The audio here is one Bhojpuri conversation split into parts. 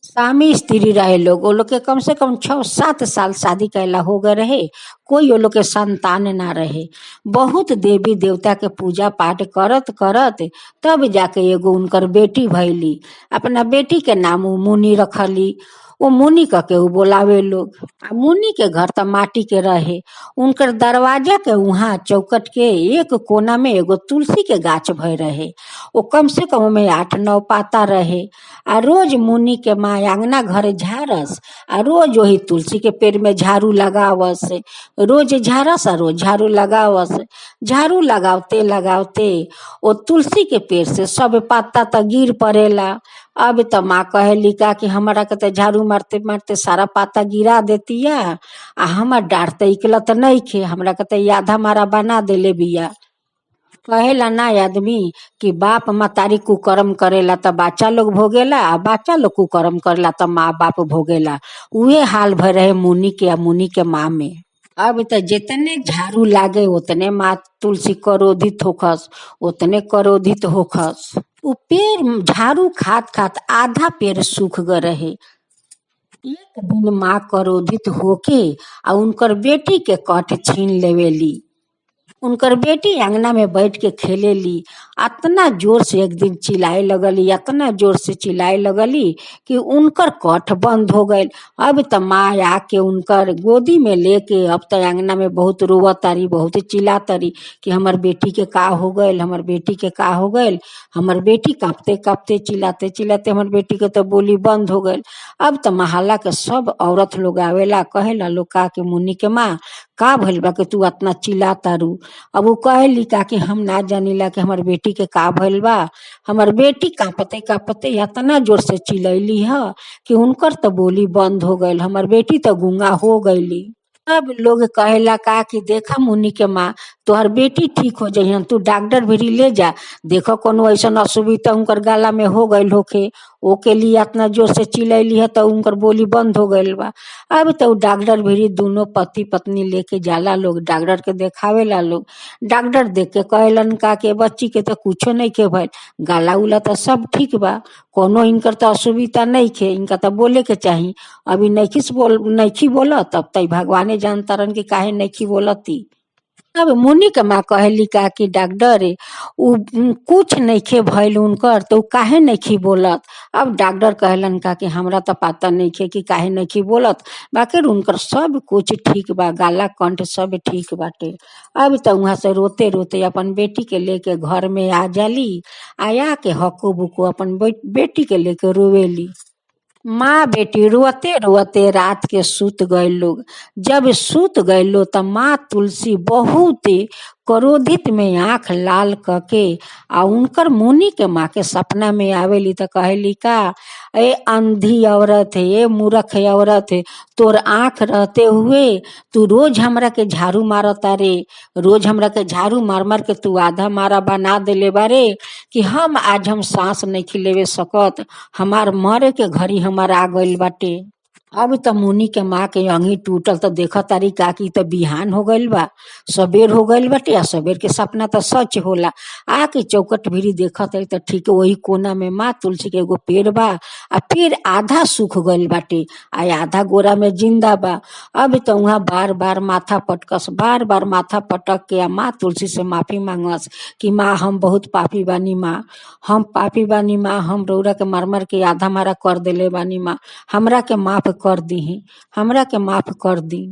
स्वामी स्त्री रहे लोग, वो लोग के कम से कम 6-7 साल शादी कैला हो गए रहे। कोई वो लोग के संतान ना रहे। बहुत देवी देवता के पूजा पाठ करत करत तब जाके एगो उनकर बेटी भैली। अपना बेटी के नाम उ मुनि रखली। वो मुनि कह के उ बोलावे लोग। आ मुनि के घर त माटी के रहे। उनकर दरवाजा के वहाँ चौकट के एक कोना में एगो तुलसी के गाछ भय रहे। वो कम से कम में 8-9 पाता रहे। आ रोज मुनि के माँ अंगना घरे झारस। आ रोज वही तुलसी के पेड़ में झाड़ू लगावस। रोज झारस आ रोज झाड़ू लगावस। झाड़ू लगावते लगावते वो तुलसी के पेड़ से सब पत्ता त गिर पड़ेला। अब त माँ कहेली का कि हमारा के त झाड़ू मारते मारते सारा पाता गिरा देतिया। आ हमर डार त इकलत नइखे, हमरा के त आधा मारा बना देले बिया। कहेला ना आदमी कि बाप मतारी कुकर्म करेला त बच्चा लोग भोगेला, आ बच्चा लोग कुकर्म करेला त माँ बाप भोगेला। उहे हाल भय रहे मुनि के आ मुनि के माँ में। अब त जितने झाड़ू लागे उतने माँ तुलसी क्रोधित होखस, उतने क्रोधित होखस। उ पेड़ झाड़ू खात खात आधा पेड़ सूख गए रहे। एक दिन माँ क्रोधित होके आ उनकर बेटी के कट छीन लेवेली। उनकर बेटी अंगना में बैठ के खेलेली। इतना जोर से एक दिन चिल्लाए लगली, इतना जोर से चिल्लाए लगली कि उनकर कठ बंद हो गए। अब त माँ आके उनकर गोदी में लेके अब त अंगना में बहुत रोवतारी, बहुत चिल्लातारी कि हमर बेटी के का हो गए, हमर बेटी के का हो गए। हमर बेटी कांपते कांपते चिल्लाते चिल्लाते हमर बेटी के तो बोली बंद हो गए। अब त मोहल्ला के सब औरत लोग आवेला, कहेला लोग का कि मुनि के माँ का भइल बा कि तू इतना चिल्ला तारू। अब वो कहली का कि हम ना जानिला कि हमार बेटी के का भइल बा। हमार बेटी कांपते कांपते इतना जोर से चिल्लैली ह कि उनकर तो बोली बंद हो गईल, हमार बेटी तो गूंगा हो गईली। सब लोग कहेला का कि देखा मुनि के माँ तोहर बेटी ठीक हो जाइहन, तू डॉक्टर भिरी ले जा, देखो कोनो ऐसा असुविधा उनकर गला में हो गईल होखे, ओके लिए इतना जोर से चिल्लैली है तो उनकर बोली बंद हो गईल बा। अब तो डॉक्टर भिरी दोनों पति पत्नी लेके जाला लोग, डॉक्टर के देखावेला लोग। डॉक्टर देख के कहेलन का के बच्ची के तो कुछो नहीं के भइल, गला उला तो सब ठीक बा, कोनो इनकर तो असुविधा नहीं खे, इनका तो बोले के चाही। अभी नैखी बोलत, तब तई भगवाने जानता रन कि काहे नैखी बोलती। अब मुनि के माँ कहली का कि डॉक्टर कुछ नइखे भइल उनकर तो काहे नइखी बोलत। अब डॉक्टर कहलन का कि हमरा तो पता नइखे कि काहे नइखी बोलत, बाकी उनकर सब कुछ ठीक बा, गाला कंठ सब ठीक बाटे। अब तो वहां से रोते रोते अपन बेटी के लेके घर में आ जाली। आया के हक्कू बुक्कू अपन बेटी के लेके रोवेली। माँ बेटी रोते रोते रात के सूत गए लोग। जब सूत गए लो तब माँ तुलसी बहुत क्रोधित में आंख लाल करके आ उनकर मुनि के माँ के सपना में आवेली तो कहली का, ए अंधी औरत है, ए मूर्ख औरत है, तोर आंख रहते हुए तू रोज हमरा के झाड़ू मारता रे, रोज हमरा के झाड़ू मार मार के तू आधा मारा बना देले बारे कि हम सांस नहीं लेवे सकत, हमार मरे के घड़ी हमार आ गइल बाटे। अब त मुनि के माँ के अंगी टूटल तो देख तारी का कि त बिहान हो गइल बा, सबेर हो गइल बाटे। आ सबेर के सपना तो सच होला। आके चौकट भिरी देखत है तो ठीक वही कोना में माँ तुलसी के एगो पेड़ बा। आ पेड़ आधा सूख गइल बाटे आ आधा गोरा में जिंदा बा। अब तो वहाँ बार बार माथा पटकस, बार बार माथा पटक के आ माँ तुलसी से माफी मांगस कि माँ हम बहुत पापी बानी, माँ हम पापी बानी, माँ हम रौरा के मार मार के आधा मारा कर देले बानी, माँ हमरा के माफ कर दी, हमरा के माफ कर दी।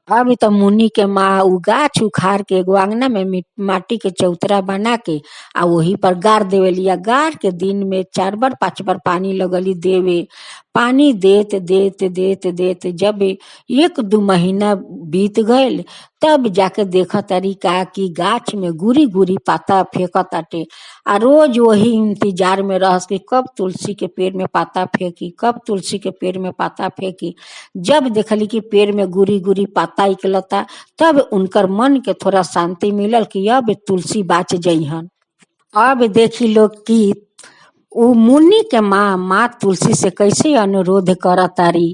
अब तो मुनि के माँ उ गाछ उखाड़ के एगो अंगना में माटी के चौतरा बना के आ वही पर गाड़ देवेली। गाड़ के दिन में 4 बार 5 बार पानी लगली देवे। पानी देत देत देत देत जब 1-2 महीना बीत गए तब जाके देखा तारी का कि गाछ में गुरी गुरी पाता फेंकत आटे। आ रोज वही इंतजार में रहस कि कब तुलसी के पेड़ में पाता फेंकी, कब तुलसी के पेड़ में पाता फेंकी। जब देखली कि पेड़ में गुरी गुरी पाता निकलता तब उनकर मन के थोड़ा शांति मिलल कि अब तुलसी बाच जइहन। अब देखी लोग कि उ मुनि के माँ तुलसी से कैसे अनुरोध करतारी।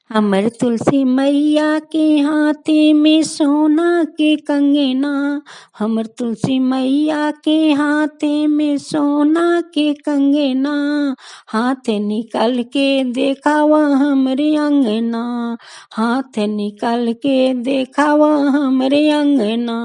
हमर तुलसी मैया के हाथे में सोना के कंगना, हमर तुलसी मैया के हाथे में सोना के कंगना, हाथ निकाल के देखावा हमरे अंगना, हाथ निकाल के देखावा हमरे अंगना।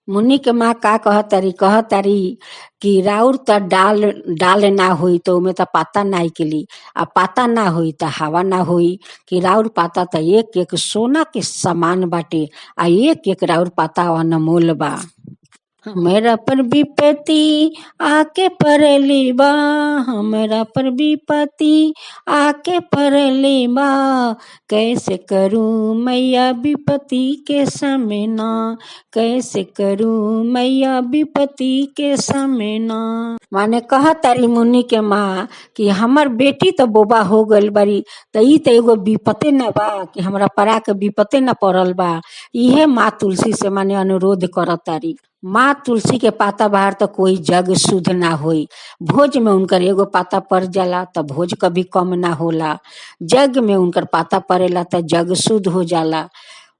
मुन्नी के माँ का कहतारी कि राउर त डाल ना होई तो ओमे त पाता ना निकली, आ पाता ना होई त हवा ना होई, कि राउर पाता त एक एक सोना के समान बाटे, आ एक एक राउर पाता अनमोल बा। हमरा पर विपत्ति आके पड़ले बा, हमरा पर विपत्ति आके पड़ले बा, कैसे करूं मैया विपत्ति के सामना, कैसे करूं मैया विपत्ति के सामना। माने कहतारी मुन्नी के माँ कि हमर बेटी तो बोबा हो गइल बारी, त ई त एगो विपत्ति न बा कि हमरा परा के विपत्ति न पड़ल बा। इहे माँ तुलसी से माने अनुरोध करतारी। माँ तुलसी के पाता बाहर तो कोई जग शुद्ध ना होई, भोज में उनकर एगो पाता पड़ जाला त भोज कभी कम ना होला, जग में उनकर पाता पड़ेला त जग शुद्ध हो जाला,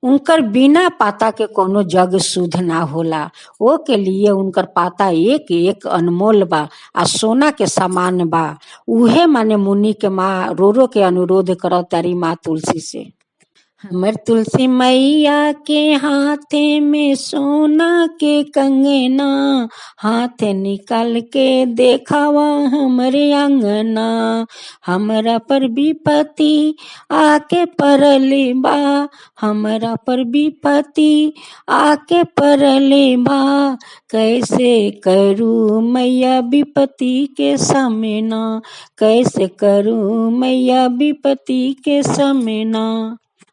उनकर बिना पाता के कोनो जग शुद्ध ना होला। ओ के लिए उनकर पाता एक एक अनमोल बा, आ सोना के समान बा। उहे माने मुनि के माँ रो रो के अनुरोध करत तारी माँ तुलसी से। हमर तुलसी मैया के हाथे में सोना के कंगना, हाथ निकाल के देखावा हमरे अंगना, हमरा पर विपत्ति आके पड़ले बा, हमरा पर विपत्ति आके पड़ले बा, कैसे करूं मैया विपत्ति के सामना, कैसे करूं मैया विपत्ति के सामना।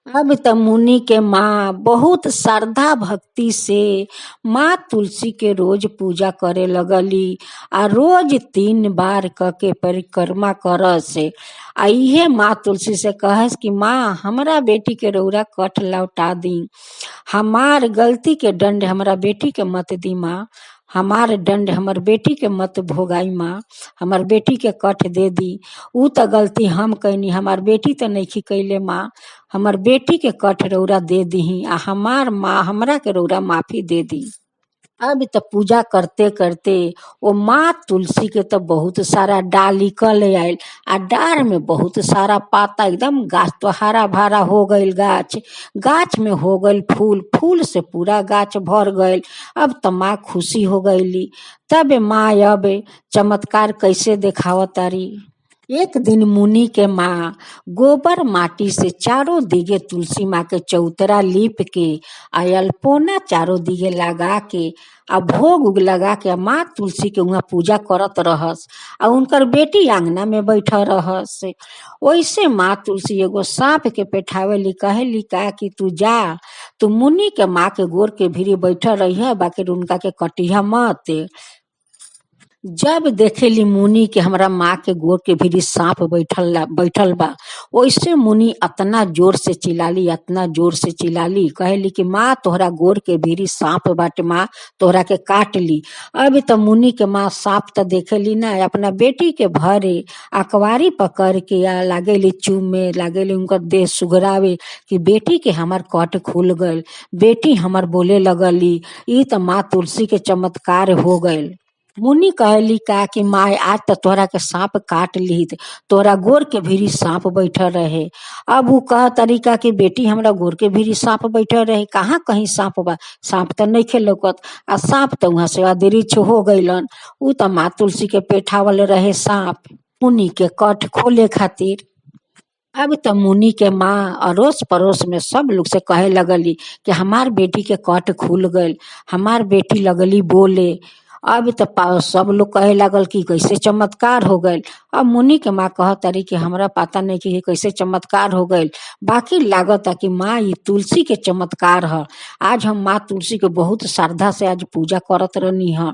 अब त मुनि के माँ बहुत श्रद्धा भक्ति से माँ तुलसी के रोज पूजा करे लगली, आ रोज 3 बार के परिक्रमा करस। आ इहे माँ तुलसी से कहस कि माँ हमरा बेटी के रौरा कठ लौटा दी, हमार गलती के दंड हमरा बेटी के मत दी माँ, हमार दंड हमर बेटी के मत भोगाई माँ, हमार बेटी के कठ दे दी। ऊ त गलती हम कैनी, हमार बेटी त नइखी कैले माँ, हमार बेटी के कठ रौरा दे दीही, आ हमार माँ हमरा के रौरा माफी दे दी। अब त पूजा करते करते ओ माँ तुलसी के तो बहुत सारा डाल निकल आयल, आ डार में बहुत सारा पाता, एकदम गाछ तो हरा भरा हो गइल, गाछ गाछ में हो गइल फूल, फूल से पूरा गाछ भर गइल। अब त माँ खुशी हो गईली। तब माँ अब चमत्कार कैसे देखावत तारी। एक दिन मुनि के माँ गोबर माटी से चारों दिगे तुलसी माँ के चौतरा लीप के, आ अल्पोना चारों दिगे लगा के, आ भोग उग लगा के माँ तुलसी के वहाँ पूजा करत रहस, आ उनकर बेटी आंगना में बैठा रहस। वैसे माँ तुलसी एगो सांप के पेठावेली, कहेली का कि तू जा, तू मुनि के माँ के गोर के भीरी बैठा रही है, बाकी उनका के कटिया मत। जब देखेली मुनि के हमरा माँ के गोर के भीरी सांप बैठल बा, वैसे मुनि अतना जोर से चिल्लाली, अतना जोर से चिल्लाली, कहेली कि माँ तोहरा गोर के भीरी सांप बाटे, माँ तोहरा के काट ली। अब तो मुनि के माँ सांप तो देखेली ना, अपना बेटी के भरे अकवारी पकड़ के आ लागेली चूमे, लागेली उनकर देह सुगरावे कि बेटी के हमार कट खुल गल, बेटी हमार बोले लगली। ई तो माँ तुलसी के चमत्कार हो गए। मुनि कहली का कि माँ आज तो तोहरा के सांप काट ली, तोहरा गोर के भीरी सांप बैठल रहे। अब वो कह तरीका कि बेटी हमरा गोर के भीरी सांप बैठल रहे, कहाँ कहीं सांप बा, सांप तो नहीं लौकत, आ सांप तो वहां से अदृश्य हो गईलन। उ तो माँ तुलसी के पेठावल रहे सांप, मुनि के कट खोले खातिर। अब तो मुनि के माँ अड़ोस पड़ोस में सब लोग से कहे लगली कि हमार बेटी के कट खुल गल, हमार बेटी लगली बोले। अब तो सब लोग कहे लागल कि कैसे चमत्कार हो गए। अब मुनि के माँ कहत तारी कि हमरा पता नहीं कि कैसे चमत्कार हो गए, बाकी लागत कि माँ ये तुलसी के चमत्कार है। आज हम माँ तुलसी के बहुत श्रद्धा से आज पूजा करत रहनी है,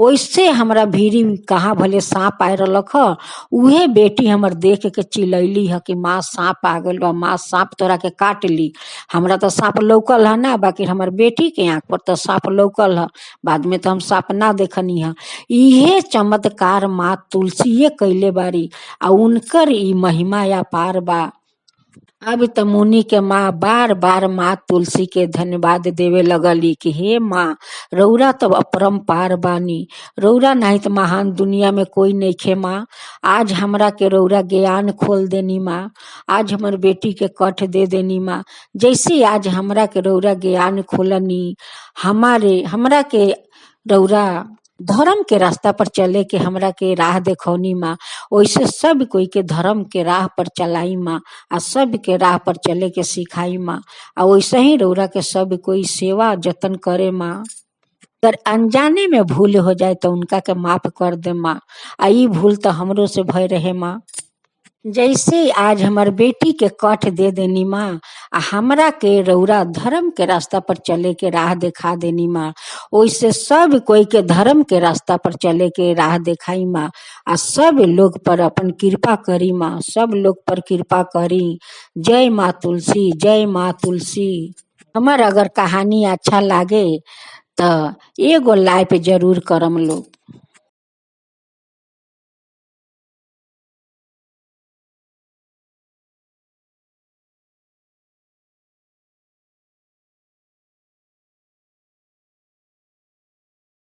वैसे हमरा भीरी कहाँ भले सांप आए रलक ह, उहे बेटी हमर देख के चिलैली है कि माँ सांप आ गइल बा, माँ सांप तोरा के काट ली। हमरा तो सांप लौकल है ना, बाकी हमर बेटी के आँख पर तो सांप लौकल है, बाद में तो हम सांप ना देखनी है। इहे चमत्कार माँ तुलसीए कैले बारी, आ उनकर ई महिमा या पार बा। अब त मुनि के माँ बार बार माँ तुलसी के धन्यवाद देवे लगली कि हे माँ, रौरा तो अपरम्पार बानी, रौरा नहीं तो महान दुनिया में कोई नहीं खे माँ। आज हमरा के रौरा ज्ञान खोल देनी माँ, आज हमर बेटी के कठ दे देनी माँ। जैसे आज हमरा के रौरा ज्ञान खोलनी, हमरा के रौरा धर्म के रास्ता पर चले के हमरा के राह देखौनी माँ। वैसे सब कोई के धर्म के राह पर चलाई माँ, आ सब के राह पर चले के सिखाई माँ। आ वैसे ही रौरा के सब कोई सेवा जतन करे माँ। अगर अनजाने में भूल हो जाए तो उनका के माफ कर दे माँ। आ ई भूल तो हमरो से भय रहे माँ। जैसे आज हमार बेटी के कठ दे देनी माँ, आ हमरा के रौरा धर्म के रास्ता पर चले के राह दिखा देनी माँ। वैसे सब कोई के धर्म के रास्ता पर चले के राह दिखाई माँ। आ सब लोग पर अपन कृपा करी माँ, सब लोग पर कृपा करी। जय माँ तुलसी, जय माँ तुलसी। हमार अगर कहानी अच्छा लागे तो एगो लाइक जरूर करम लोग।